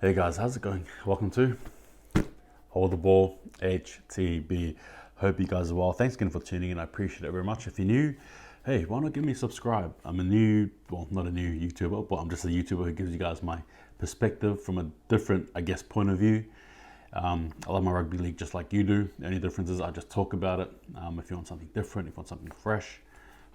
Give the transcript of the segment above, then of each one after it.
Hey guys, how's it going? Welcome to Hold the Ball HTB. Hope you guys are well. Thanks again for tuning in. I appreciate it very much. If you're new, hey, why not give me a subscribe? I'm not a new YouTuber, but I'm just a YouTuber who gives you guys my perspective from a different, point of view. I love my rugby league just like you do. The only difference is I just talk about it. If you want something different, if you want something fresh,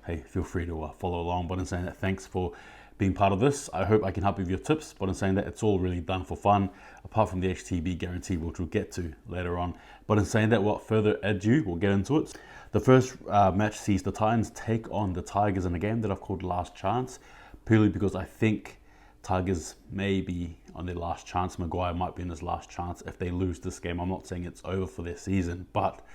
hey, feel free to follow along. But in saying that, thanks for being part of this. I hope I can help you with your tips, but in saying that, it's all really done for fun, apart from the HTB guarantee, which we'll get to later on. But in saying that, without further ado, we'll get into it. The first match sees the Titans take on the Tigers in a game that I've called Last Chance, purely because I think Tigers may be on their last chance. Maguire might be in his last chance if they lose this game. I'm not saying it's over for their season, but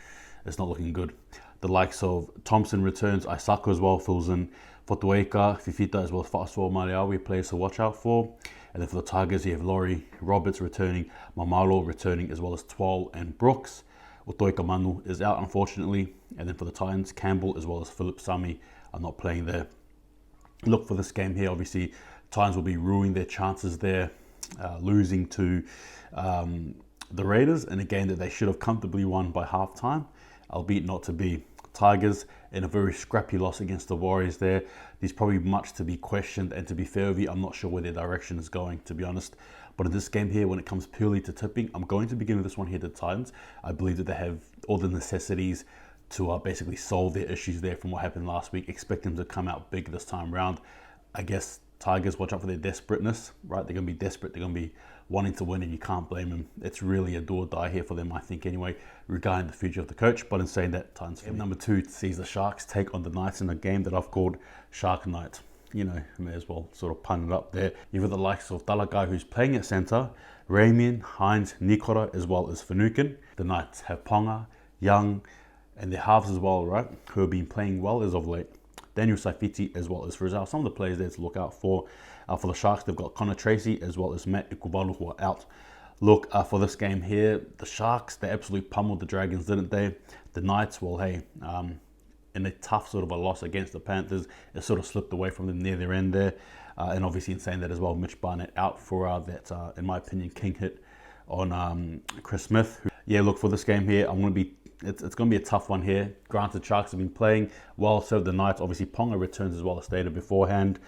it's not looking good. The likes of Thompson returns, Isako as well fills in, Fotueka, Fifita as well as Fa'asua Mariawi players to watch out for. And then for the Tigers, you have Laurie Roberts returning, Mamalo returning, as well as Twal and Brooks. Otoika Manu is out, unfortunately. And then for the Titans, Campbell as well as Philip Sami are not playing there. Look for this game here, obviously, Titans will be ruining their chances there, losing to the Raiders in a game that they should have comfortably won by halftime, albeit not to be. Tigers in a very scrappy loss against the Warriors there. There's probably much to be questioned, and to be fair with you, I'm not sure where their direction is going, to be honest. But in this game here, when it comes purely to tipping, I'm going to begin with this one here, the Titans. I believe that they have all the necessities to basically solve their issues there from what happened last week. Expect them to come out big this time round. I guess Tigers, watch out for their desperateness, right? They're going to be desperate. They're going to be wanting to win, and you can't blame them. It's really a do or die here for them, I think, anyway, regarding the future of the coach. But in saying that, Titans. Game number 2 sees the Sharks take on the Knights in a game that I've called Shark Night. You know, may as well sort of pun it up there. You've got the likes of Talakai, who's playing at centre, Ramian, Hines, Nikora, as well as Finucane. The Knights have Ponga, Young, and their halves as well, right, who have been playing well as of late. Daniel Saifiti as well as Rizal. Some of the players there to look out for. For the Sharks, they've got Connor Tracy as well as Matt Ikubalu, who are out. Look, for this game here, the Sharks, they absolutely pummeled the Dragons, didn't they? The Knights, well, hey, in a tough sort of a loss against the Panthers, it sort of slipped away from them near their end there. And obviously in saying that as well, Mitch Barnett out for that, in my opinion, king hit on Chris Smith. Yeah, look, for this game here, it's going to be a tough one here. Granted, Sharks have been playing well, so the Knights. Obviously, Ponga returns as well as stated beforehand.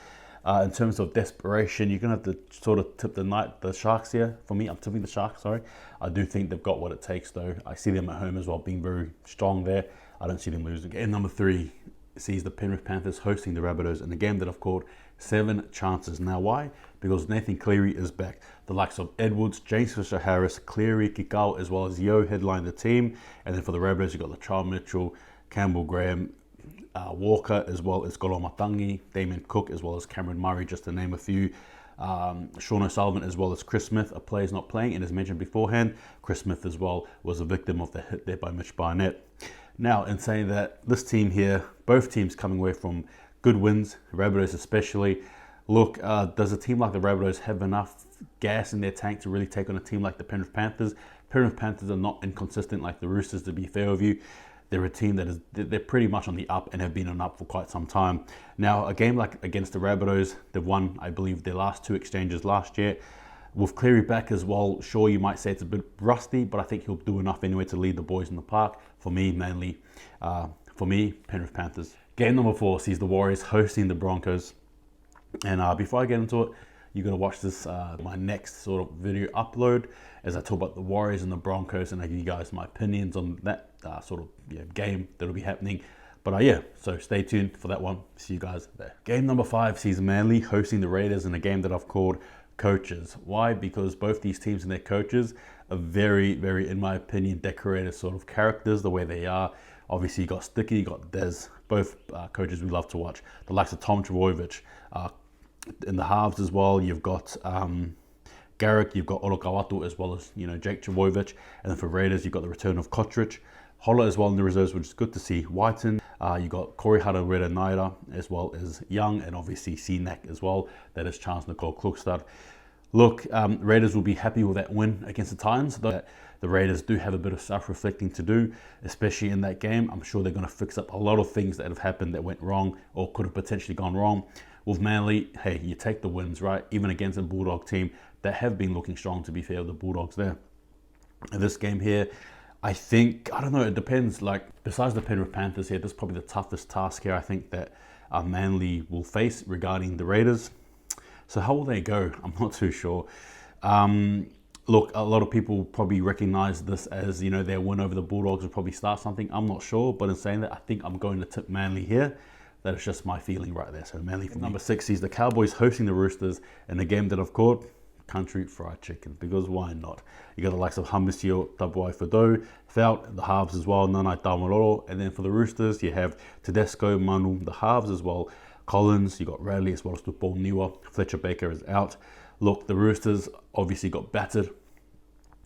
In terms of desperation, you're going to have to sort of tip the Sharks here. For me, I'm tipping the Sharks, sorry. I do think they've got what it takes, though. I see them at home as well, being very strong there. I don't see them losing. Game number 3 sees the Penrith Panthers hosting the Rabbitohs in a game that I've called 7 chances. Now, why? Because Nathan Cleary is back. The likes of Edwards, James Fisher-Harris, Cleary, Kikau, as well as Yo headline the team. And then for the Rabbitohs, you've got Latrell Mitchell, Campbell Graham, Walker, as well as Golo Matangi, Damien Cook, as well as Cameron Murray, just to name a few. Sean O'Sullivan, as well as Chris Smith, a player's not playing. And as mentioned beforehand, Chris Smith as well was a victim of the hit there by Mitch Barnett. Now, in saying that, this team here, both teams coming away from good wins, Rabbitohs especially. Look, does a team like the Rabbitohs have enough gas in their tank to really take on a team like the Penrith Panthers? Penrith Panthers are not inconsistent like the Roosters, to be fair with you. They're a team they're pretty much on the up and have been on up for quite some time. Now, a game like against the Rabbitohs, they've won, I believe, their last 2 exchanges last year. With Cleary back as well, sure, you might say it's a bit rusty, but I think he'll do enough anyway to lead the boys in the park. For me, Penrith Panthers. Game number 4 sees the Warriors hosting the Broncos. And before I get into it, you're going to watch this, my next sort of video upload, as I talk about the Warriors and the Broncos, and I give you guys my opinions on that game that'll be happening. But so stay tuned for that one. See you guys there. Game number 5 sees Manly hosting the Raiders in a game that I've called Coaches. Why? Because both these teams and their coaches are very, very, in my opinion, decorated sort of characters, the way they are. Obviously, you got Sticky, you got Des, both coaches we love to watch. The likes of Tom Trbojevic. In the halves as well, you've got Garrick, you've got Olokawatu, as well as Jake Trbojevic. And then for Raiders, you've got the return of Kotrich. Holler as well in the reserves, which is good to see. Whiten, you got Corey Hara-Reda-Naira, as well as Young, and obviously C-Neck as well. That is Charles Nicole Klukstad. Look, Raiders will be happy with that win against the Titans. The Raiders do have a bit of self-reflecting to do, especially in that game. I'm sure they're going to fix up a lot of things that have happened that went wrong or could have potentially gone wrong. with Manly, hey, you take the wins, right? Even against a Bulldog team that have been looking strong, to be fair, the Bulldogs there. In this game here, I think, I don't know, it depends. Like, besides the Penrith Panthers here, this is probably the toughest task here I think that Manly will face regarding the Raiders. So how will they go? I'm not too sure. Look, a lot of people probably recognize this as, you know, their win over the Bulldogs will probably start something. I'm not sure, but in saying that, I think I'm going to tip Manly here. That is just my feeling right there. So Manly for number 6 sees the Cowboys hosting the Roosters in a game that I've called Country Fried Chicken, because why not? You got the likes of Hamisio, Tabuai Fado, Felt, the halves as well, Nanai Tamaroro, and then for the Roosters, you have Tedesco, Manu, the halves as well, Collins, you got Radley as well as Tupou Niwa, Fletcher Baker is out. Look, the Roosters obviously got battered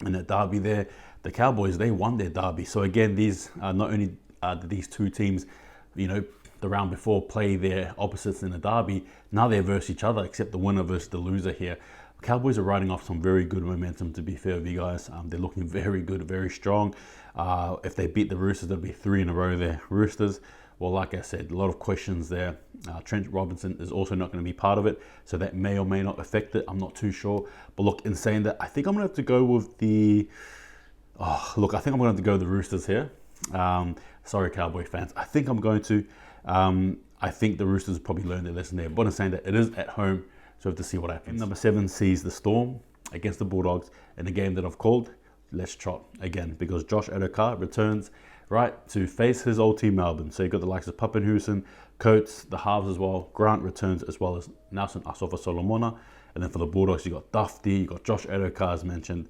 in that derby there. The Cowboys, they won their derby. So again, these not only did these two teams, you know, the round before play their opposites in the derby, now they're versus each other, except the winner versus the loser here. Cowboys are riding off some very good momentum, to be fair with you guys. They're looking very good, very strong. If they beat the Roosters, that'll be 3 in a row there. Roosters, well, like I said, a lot of questions there. Trent Robinson is also not going to be part of it, so that may or may not affect it. I'm not too sure. But look, in saying that, I think I'm going to have to go with the... I think I'm going to have to go with the Roosters here. Sorry, Cowboy fans. I think I'm going to. I think the Roosters probably learned their lesson there. But in saying that, it is at home, so we have to see what happens. Number 7 sees the Storm against the Bulldogs in a game that I've called Let's Trot again, because Josh Adokar returns, right, to face his old team Melbourne. So you got the likes of Pappenhuisen, Coates, the halves as well. Grant returns as well as Nelson Asofa Solomona. And then for the Bulldogs, you got Dufty, you got Josh Adokar as mentioned,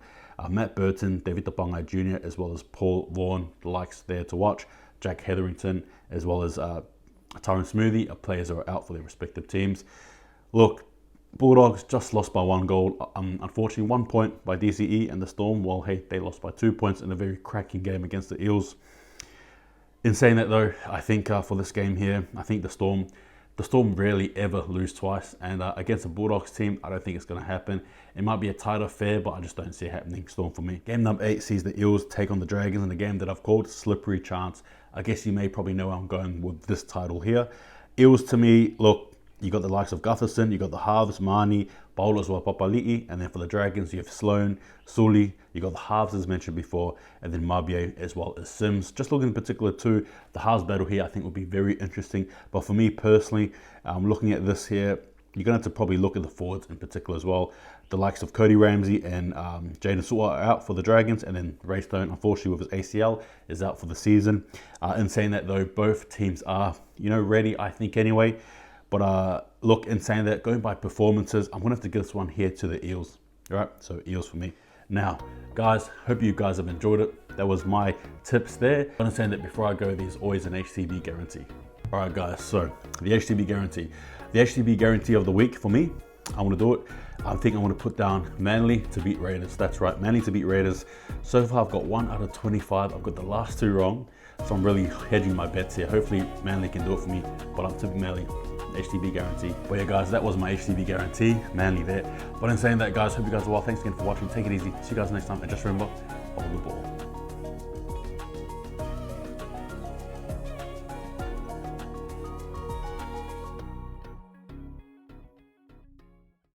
Matt Burton, David Tapangai Jr., as well as Paul Vaughan, the likes there to watch. Jack Hetherington, as well as Tyron Smoothie, players that are out for their respective teams. Look, Bulldogs just lost by 1 goal. Unfortunately, 1 point by DCE, and the Storm, well, hey, they lost by 2 points in a very cracking game against the Eels. In saying that though, I think for this game here, I think the Storm rarely ever lose twice, and against the Bulldogs team, I don't think it's going to happen. It might be a tight affair, but I just don't see it happening. Storm for me. Game number 8 sees the Eels take on the Dragons in a game that I've called Slippery Chance. I guess you may probably know where I'm going with this title here. Eels to me, look, you got the likes of Gutherson, you got the halves, Mani, Bowler as well, Papali'i, and then for the Dragons, you have Sloan, Sully, you got the halves as mentioned before, and then Mabie as well as Sims. Just looking in particular to the halves battle here, I think will be very interesting. But for me personally, looking at this here, you're going to have to probably look at the forwards in particular as well. The likes of Cody Ramsey and Jaden Sua are out for the Dragons, and then Ray Stone, unfortunately with his ACL, is out for the season. In saying that though, both teams are, you know, ready, I think anyway. But look, in saying that, going by performances, I'm going to have to give this one here to the Eels. All right, so Eels for me. Now, guys, hope you guys have enjoyed it. That was my tips there. I'm going to say that before I go, there's always an HTB guarantee. All right, guys, so the HTB guarantee. The HTB guarantee of the week for me, I want to do it. I think I want to put down Manly to beat Raiders. That's right, Manly to beat Raiders. So far, I've got 1 out of 25. I've got the last 2 wrong. So I'm really hedging my bets here. Hopefully, Manly can do it for me, but I'm tipping Manly. HTB guarantee. But yeah, guys, that was my HTB guarantee. Manly there. But in saying that, guys, hope you guys are well. Thanks again for watching. Take it easy. See you guys next time. And just remember, hold the ball.